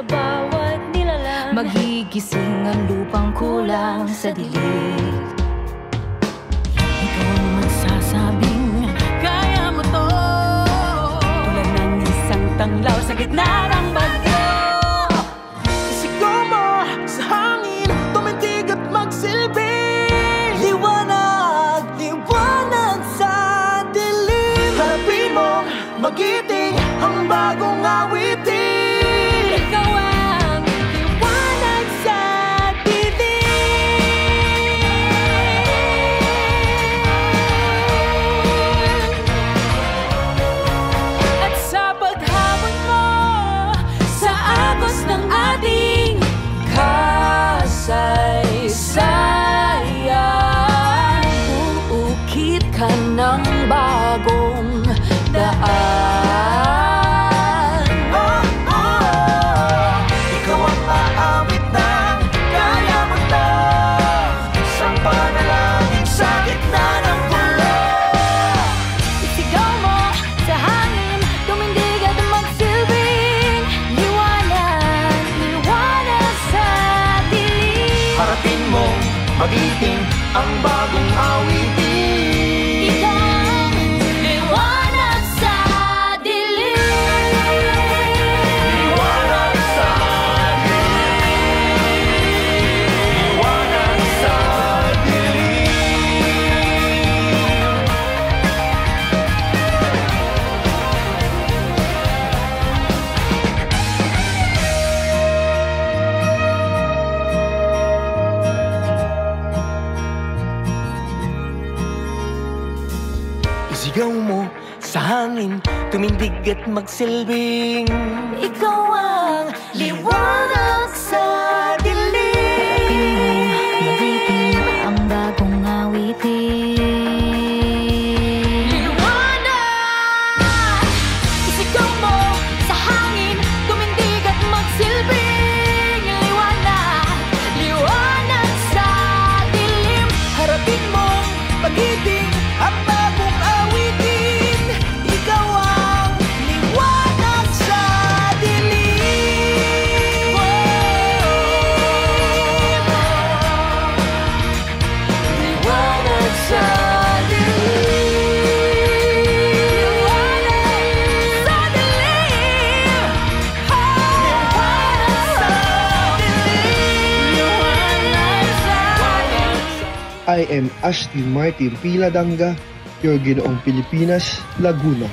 sa bawat nilalang. Magigising ang lupang kulang sa dilig. Ikaw ang magsasabing kaya mo to, tulad ng isang tanglaw sa gitna ng bagyo. Isigaw mo sa hangin, tumindig at magsilbing liwanag, liwanag sa dilim. Harapin mong magiting ang bagong awitin. Ikaw ang liwanag sa dilim. At sa paghabol mo sa agos ng ating kasaysayan, uukit ka ng bagong daan. Oh, oh, ikaw ang aawit ng kaya mo to, isang panalangin sa gitna ng gulo. Isigaw mo sa hangin, tumindig at magsilbing liwanag, liwanag sa dilim. Harapin mong magiting ang bagong awitin. Ikaw ang liwanag sa dilim. Liwanag sa dilim. Liwanag sa dilim. Isigaw mo sa hangin, tumindig at magsilbing Ikaw ang liwanag sa dilim. Magiting ang bagong awitin. Liwanag! Isigaw mo sa hangin, tumindig at magsilbing liwanag, liwanag sa dilim. harapin mong magiting ang bagong awitin. Ikaw ang liwanag sa dilim. Liwanag sa dilim. Liwanag sa dilim. Liwanag sa dilim. Liwanag sa dilim. I am Ashley Martin Piladanga, your Ginoong Pilipinas, Laguna.